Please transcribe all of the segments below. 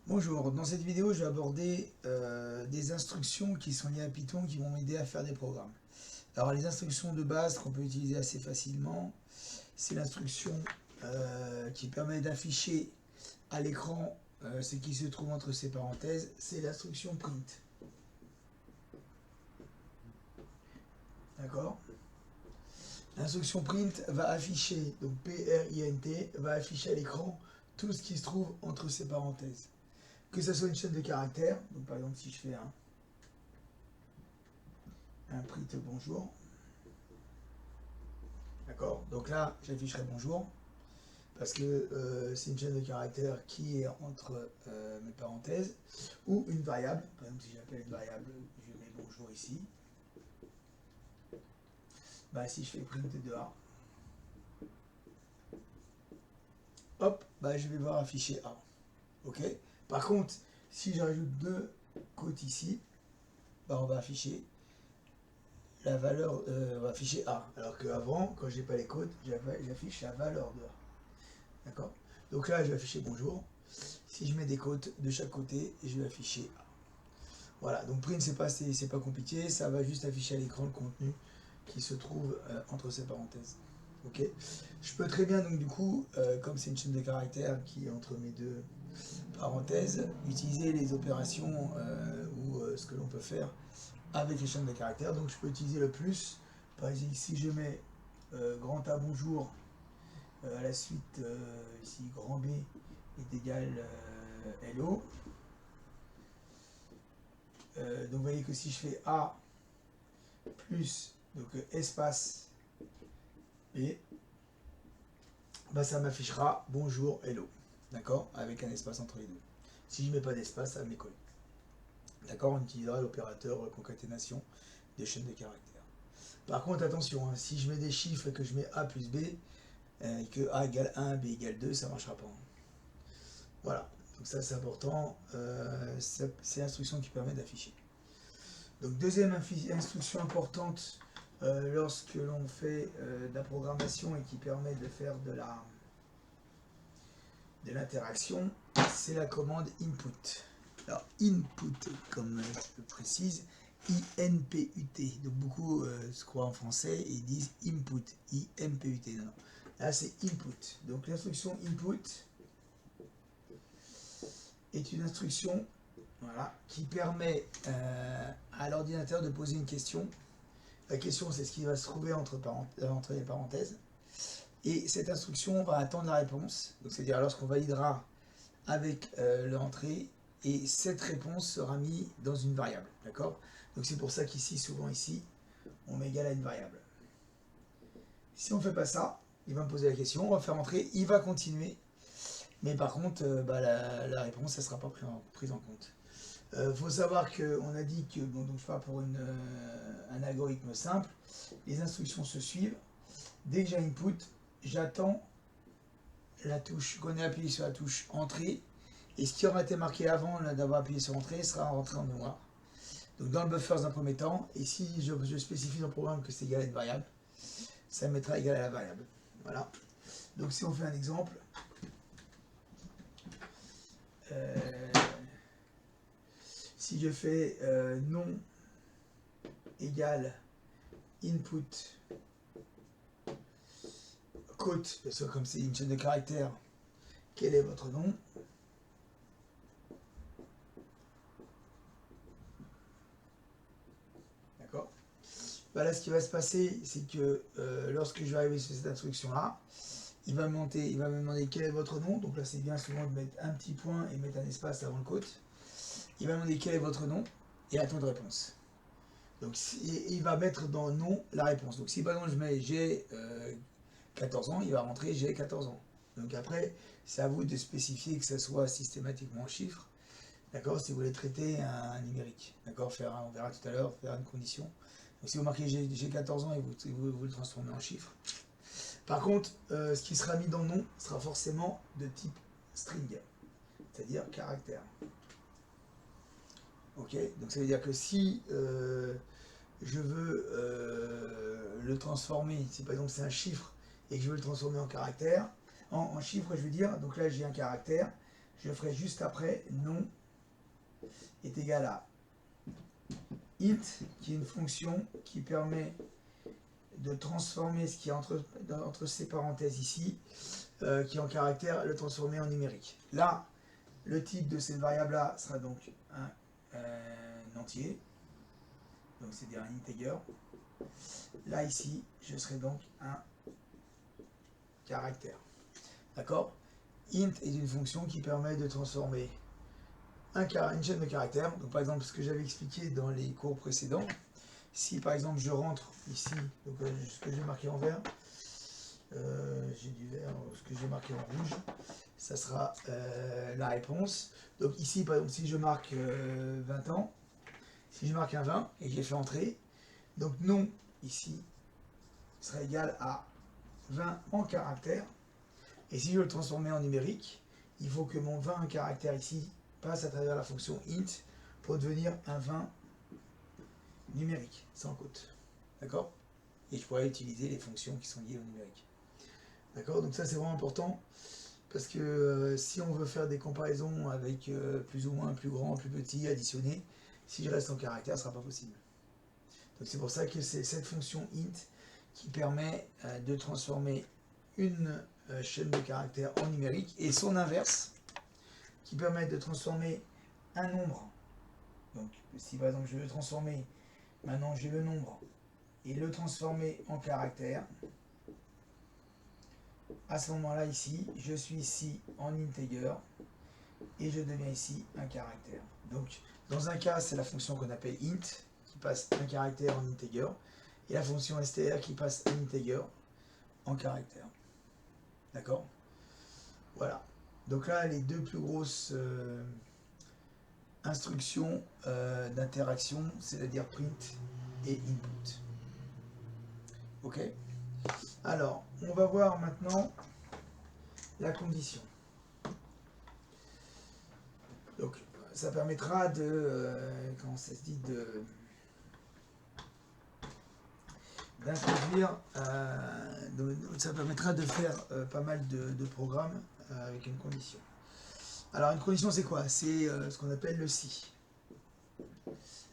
Bonjour, dans cette vidéo je vais aborder des instructions qui sont liées à Python qui vont m'aider à faire des programmes. Alors les instructions de base qu'on peut utiliser assez facilement, c'est l'instruction qui permet d'afficher à l'écran ce qui se trouve entre ces parenthèses, c'est l'instruction print. D'accord? L'instruction print va afficher, donc P-R-I-N-T, va afficher à l'écran tout ce qui se trouve entre ces parenthèses. Que ce soit une chaîne de caractères, donc par exemple si je fais un print bonjour, d'accord, donc là j'afficherai bonjour, parce que c'est une chaîne de caractères qui est entre mes parenthèses, ou une variable, par exemple si j'appelle une variable, je mets bonjour ici, bah si je fais print de A, hop, bah je vais voir afficher A, ok. Par contre, si j'ajoute deux côtes ici, bah on va afficher la valeur, on va afficher A, alors qu'avant, quand j'ai pas les côtes, j'affiche la valeur de A, d'accord. Donc là, je vais afficher bonjour. Si je mets des côtes de chaque côté, je vais afficher A. Voilà, donc print, c'est pas compliqué, ça va juste afficher à l'écran le contenu qui se trouve entre ces parenthèses. Ok. Je peux très bien, donc du coup, comme c'est une chaîne de caractères qui est entre mes deux parenthèses, utiliser les opérations ou ce que l'on peut faire avec les chaînes de caractères. Donc je peux utiliser le plus. Par exemple, si je mets grand A bonjour, à la suite ici grand B est égal hello. Donc vous voyez que si je fais A plus donc espace B, bah, ça m'affichera bonjour hello, d'accord, avec un espace entre les deux. Si je mets pas d'espace, ça va m'écoller. D'accord, on utilisera l'opérateur concaténation des chaînes de caractères. Par contre, attention, hein, si je mets des chiffres et que je mets A plus B, et que A égale 1, B égale 2, ça ne marchera pas. Voilà, donc ça c'est important, c'est l'instruction qui permet d'afficher. Donc deuxième instruction importante lorsque l'on fait de la programmation et qui permet de faire de l'interaction, c'est la commande input. Alors input, comme je le précise, I-N-P-U-T. Donc beaucoup se croient en français et disent input, I-M-P-U-T. Non, non. Là c'est input. Donc l'instruction input est une instruction, voilà, qui permet à l'ordinateur de poser une question. La question, c'est ce qui va se trouver entre les parenthèses. Et cette instruction va attendre la réponse. Donc c'est-à-dire lorsqu'on validera avec l'entrée, et cette réponse sera mise dans une variable. D'accord? Donc c'est pour ça qu'ici, souvent ici, on met égal à une variable. Si on ne fait pas ça, il va me poser la question, on va faire entrer, il va continuer. Mais par contre, la réponse, ça ne sera pas prise en compte. Faut savoir qu'on a dit que, bon, donc je parle pour un algorithme simple, les instructions se suivent. Dès que j'ai input, j'attends la touche, qu'on ait appuyé sur la touche entrée, et ce qui aura été marqué avant d'avoir appuyé sur entrée sera rentré en mémoire. Donc dans le buffer d'un premier temps, et si je spécifie dans le programme que c'est égal à une variable, ça mettra égal à la variable. Voilà. Donc si on fait un exemple, si je fais nom égale input quote, parce que comme c'est une chaîne de caractères, quel est votre nom? D'accord. Bah là, ce qui va se passer, c'est que lorsque je vais arriver sur cette instruction-là, il va me demander quel est votre nom. Donc là, c'est bien souvent de mettre un petit point et mettre un espace avant le quote. Il va me demander quel est votre nom et attendre réponse. Donc il va mettre dans nom la réponse. Donc si par exemple je mets j'ai 14 ans, il va rentrer j'ai 14 ans. Donc après, c'est à vous de spécifier que ça soit systématiquement en chiffres. D'accord, si vous voulez traiter un numérique. D'accord, on verra tout à l'heure, faire une condition. Donc si vous marquez j'ai 14 ans et vous le transformez en chiffre. Par contre, ce qui sera mis dans le nom sera forcément de type string, c'est-à-dire caractère. Ok, donc ça veut dire que si je veux le transformer, si par exemple c'est un chiffre et que je veux le transformer en caractère, en chiffre je veux dire, donc là j'ai un caractère, je ferai juste après nom est égal à int, qui est une fonction qui permet de transformer ce qui est entre ces parenthèses ici, qui est en caractère, le transformer en numérique. Là, le type de cette variable-là sera donc un entier, donc c'est-à-dire un integer. Là, ici, je serai donc un caractère. D'accord? Int est une fonction qui permet de transformer une chaîne de caractères. Donc, par exemple, ce que j'avais expliqué dans les cours précédents, si par exemple je rentre ici, donc ce que j'ai marqué en vert, j'ai du vert, ce que j'ai marqué en rouge, ça sera la réponse. Donc ici, par exemple, si je marque 20 ans, si je marque un 20 et que j'ai fait entrer, donc nom ici sera égal à 20 en caractère. Et si je veux le transformer en numérique, il faut que mon 20 en caractère ici passe à travers la fonction int pour devenir un 20 numérique, sans côte. D'accord? Et je pourrais utiliser les fonctions qui sont liées au numérique. D'accord? Donc ça c'est vraiment important, parce que si on veut faire des comparaisons avec plus ou moins plus grand, plus petit, additionné, si je reste en caractère, ce ne sera pas possible. Donc c'est pour ça que c'est cette fonction int qui permet de transformer une chaîne de caractères en numérique, et son inverse, qui permet de transformer un nombre. Donc si par exemple je veux transformer, maintenant j'ai le nombre, et le transformer en caractère, à ce moment-là ici, je suis ici en integer, et je deviens ici un caractère. Donc dans un cas, c'est la fonction qu'on appelle int, qui passe un caractère en integer, et la fonction str qui passe un integer en caractère. D'accord? Voilà. Donc là, les deux plus grosses instructions d'interaction, c'est-à-dire print et input. Ok? Alors, on va voir maintenant la condition. Donc, ça permettra de, comment ça se dit, d'introduire, ça permettra de faire pas mal de programmes avec une condition. Alors, une condition, c'est quoi? C'est ce qu'on appelle le si.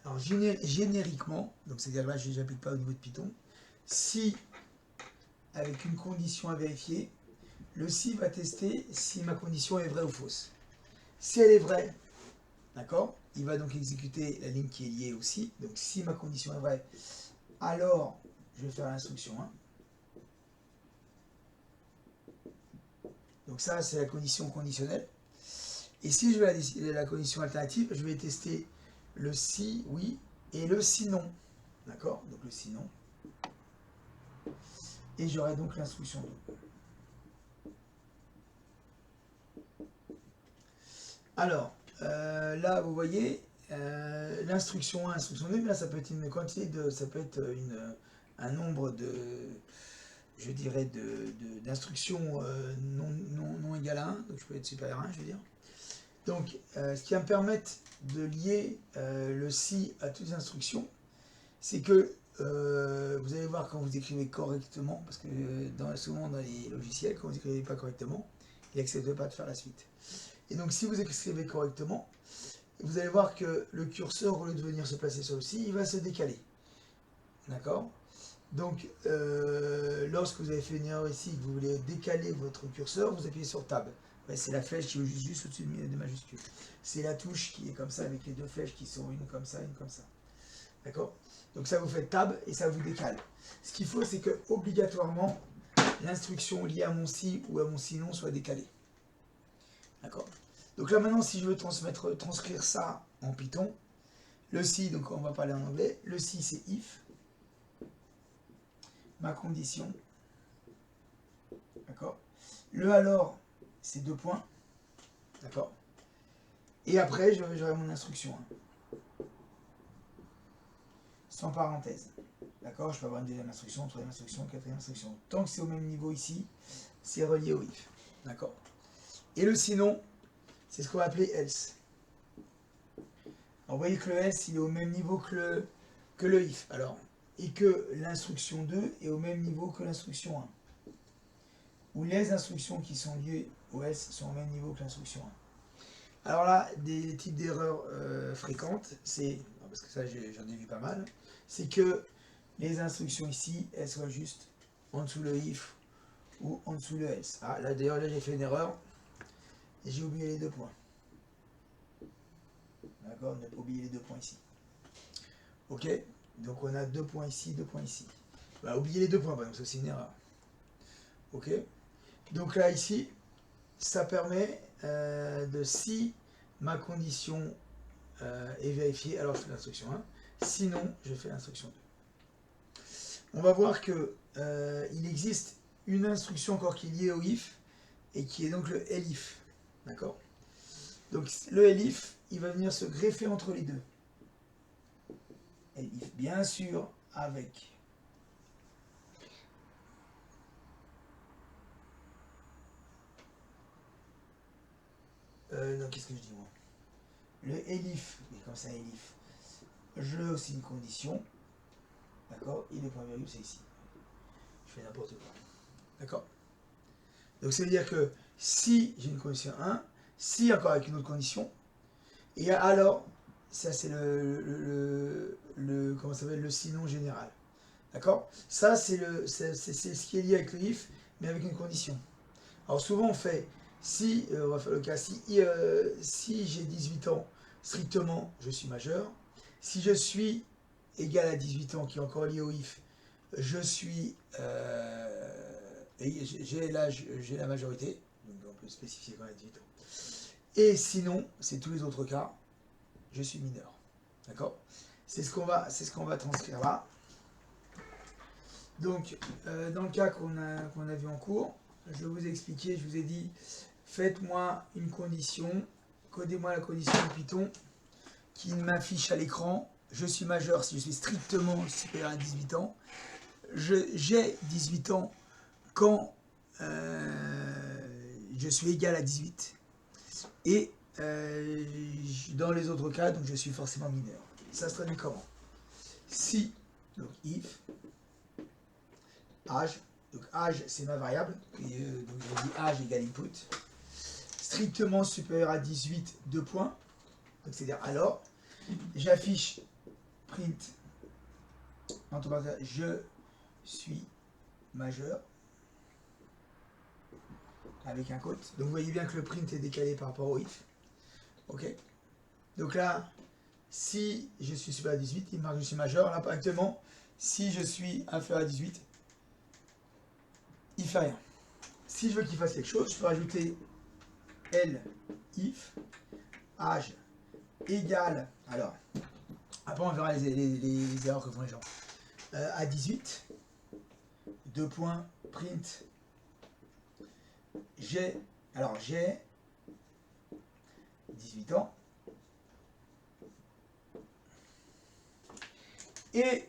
Alors, génériquement, donc c'est-à-dire là, je n'applique pas au niveau de Python, si, avec une condition à vérifier, le si va tester si ma condition est vraie ou fausse. Si elle est vraie, d'accord, il va donc exécuter la ligne qui est liée au si. Donc, si ma condition est vraie, alors je vais faire l'instruction 1. Donc ça, c'est la condition conditionnelle. Et si je veux la condition alternative, je vais tester le si, oui, et le sinon. D'accord? Donc le sinon. Et j'aurai donc l'instruction 2. Alors, là, vous voyez, l'instruction 1, l'instruction 2, là, ça peut être une quantité ça peut être un nombre de, je dirais, d'instructions non égal à 1, donc je peux être supérieur à 1, je veux dire. Donc, ce qui va me permettre de lier le si à toutes les instructions, c'est que vous allez voir quand vous écrivez correctement, parce que souvent dans les logiciels, quand vous n'écrivez pas correctement, il n'accepte pas de faire la suite. Et donc, si vous écrivez correctement, vous allez voir que le curseur, au lieu de venir se placer sur le si, il va se décaler. D'accord? Donc, lorsque vous avez fait une erreur ici, que vous voulez décaler votre curseur, vous appuyez sur Tab. Ouais, c'est la flèche qui est juste au-dessus des majuscules. C'est la touche qui est comme ça, avec les deux flèches qui sont une comme ça, une comme ça. D'accord? Donc ça vous fait Tab et ça vous décale. Ce qu'il faut, c'est que obligatoirement, l'instruction liée à mon si ou à mon sinon soit décalée. D'accord? Donc là maintenant, si je veux transcrire ça en Python, le si, donc on va parler en anglais, le si c'est if, ma condition, d'accord? Le alors, c'est 2 points, d'accord? Et après, j'aurai mon instruction 1, sans parenthèse, d'accord? Je peux avoir une deuxième instruction, troisième instruction, quatrième instruction. Tant que c'est au même niveau ici, c'est relié au if, d'accord? Et le sinon, c'est ce qu'on va appeler else. Alors, vous voyez que le else, il est au même niveau que le if. Alors, et que l'instruction 2 est au même niveau que l'instruction 1. Ou les instructions qui sont liées au else sont au même niveau que l'instruction Alors là, des types d'erreurs fréquentes, c'est, parce que ça j'en ai vu pas mal, c'est que les instructions ici, elles soient juste en dessous le if ou en dessous le else. Ah, là d'ailleurs, là j'ai fait une erreur, et j'ai oublié les 2 points. D'accord, ne pas oublier les 2 points ici. Ok, donc on a 2 points ici, 2 points ici. Bah, oublier les 2 points, donc ça c'est une erreur. Ok, donc là ici, ça permet de, si ma condition est vérifiée, alors je fais l'instruction 1, sinon je fais l'instruction 2. On va voir que il existe une instruction encore qui est liée au if, et qui est donc le elif. D'accord. Donc le elif, il va venir se greffer entre les deux. Elif, bien sûr, avec non, qu'est-ce que je dis moi? Le elif, et comme ça elif, je veux aussi une condition, d'accord, et le point virgule c'est ici. Je fais n'importe quoi. D'accord. Donc ça veut dire que si j'ai une condition 1, si encore avec une autre condition, et alors, ça c'est comment ça s'appelle, le sinon général. D'accord. Ça c'est ce qui est lié avec le if, mais avec une condition. Alors souvent on fait, si, on va faire le cas, si j'ai 18 ans, strictement je suis majeur. Si je suis égal à 18 ans, qui est encore lié au if, je suis, j'ai la majorité, donc on peut spécifier quand même 18 ans. Et sinon, c'est tous les autres cas, je suis mineur. D'accord. C'est ce qu'on va transcrire là. Donc, dans le cas qu'on a vu en cours, je vous ai expliqué, je vous ai dit, faites-moi une condition, codez-moi la condition de Python qui m'affiche à l'écran, je suis majeur si je suis strictement supérieur à 18 ans, j'ai 18 ans quand je suis égal à 18, et dans les autres cas, donc je suis forcément mineur. Ça se traduit comment? Si, donc if, âge, donc âge c'est ma variable, et, donc je dis âge égale input, strictement supérieur à 18, 2 points, donc c'est-à-dire alors, j'affiche print, entre parenthèses, je suis majeur, avec un quote, donc vous voyez bien que le print est décalé par rapport au if, ok, donc là, si je suis supérieur à 18, il marque que je suis majeur, là actuellement, si je suis inférieur à 18, il fait rien. Si je veux qu'il fasse quelque chose, je peux rajouter if âge égale, alors, après on verra les erreurs que font les gens, à 18, 2 points, print, j'ai 18 ans, et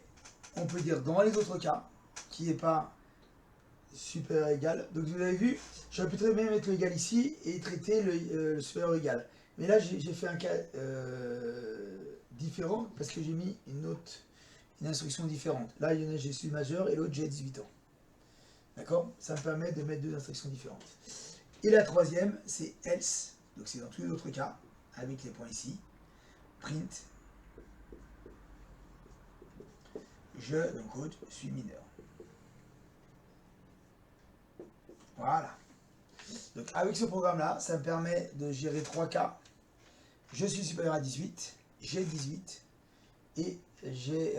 on peut dire dans les autres cas, qui n'est pas supérieur égal, donc vous avez vu, j'aurais pu très bien mettre le égal ici et traiter le supérieur égal. Mais là, j'ai fait un cas différent parce que j'ai mis une instruction différente. Là, il y en a, je suis majeur et l'autre, j'ai 18 ans. D'accord. Ça me permet de mettre 2 instructions différentes. Et la troisième, c'est else. Donc c'est dans tous les autres cas, avec les points ici. Print. Je, donc autre, suis mineur. Voilà. Donc avec ce programme-là, ça me permet de gérer 3 cas. Je suis supérieur à 18, j'ai 18, et j'ai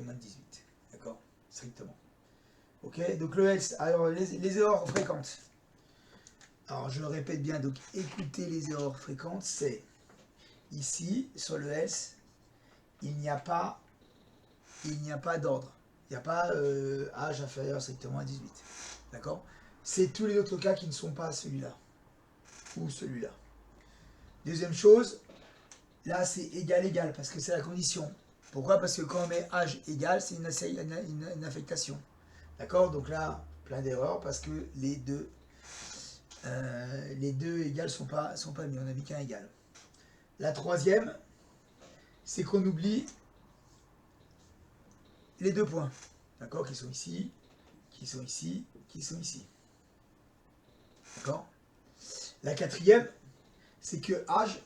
moins de 18. D'accord. Strictement. Ok, donc le else, alors les erreurs fréquentes. Alors je le répète bien, donc écoutez les erreurs fréquentes, c'est ici, sur le else, il n'y a pas d'ordre. Il n'y a pas âge inférieur strictement à 18. D'accord. C'est tous les autres cas qui ne sont pas celui-là. Ou celui-là. Deuxième chose, là c'est égal, parce que c'est la condition. Pourquoi? Parce que quand on met âge égal, c'est une affectation. D'accord. Donc là, plein d'erreurs, parce que les deux égales sont pas mis, on n'a mis qu'un égal. La troisième, c'est qu'on oublie les 2 points, d'accord, qui sont ici, qui sont ici, qui sont ici. D'accord. La quatrième, c'est que âge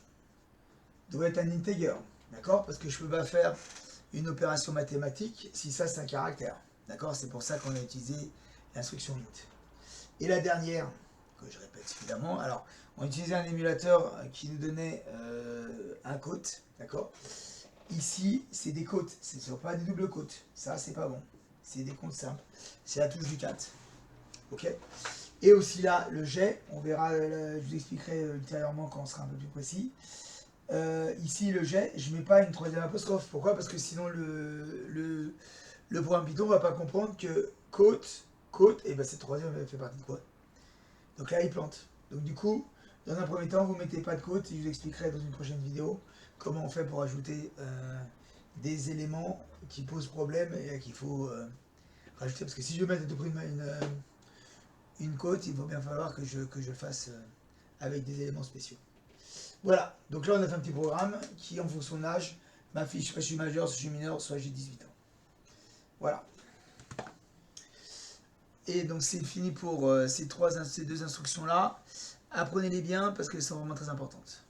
doit être un integer, d'accord? Parce que je peux pas faire une opération mathématique si ça c'est un caractère, d'accord? C'est pour ça qu'on a utilisé l'instruction int. Et la dernière, que je répète suffisamment, alors on utilisait un émulateur qui nous donnait un quote, d'accord? Ici, c'est des quotes, ce ne sont pas des doubles quotes, ça c'est pas bon, c'est des comptes simples, c'est la touche du 4, ok? Et aussi là, le jet, on verra, je vous expliquerai ultérieurement quand on sera un peu plus précis. Ici, le jet, je ne mets pas une troisième apostrophe. Pourquoi? Parce que sinon, le programme Python ne va pas comprendre que quote, et ben cette troisième elle fait partie de quoi? Donc là, il plante. Donc du coup, dans un premier temps, vous ne mettez pas de quote, et je vous expliquerai dans une prochaine vidéo comment on fait pour ajouter des éléments qui posent problème et qu'il faut rajouter. Parce que si je veux mettre à tout prix une quote, il va bien falloir que je le fasse avec des éléments spéciaux. Voilà, donc là on a fait un petit programme qui en fonction de l'âge m'affiche soit je suis majeur, soit je suis mineur, soit j'ai 18 ans. Voilà. Et donc c'est fini pour ces deux instructions là. Apprenez-les bien parce qu'elles sont vraiment très importantes.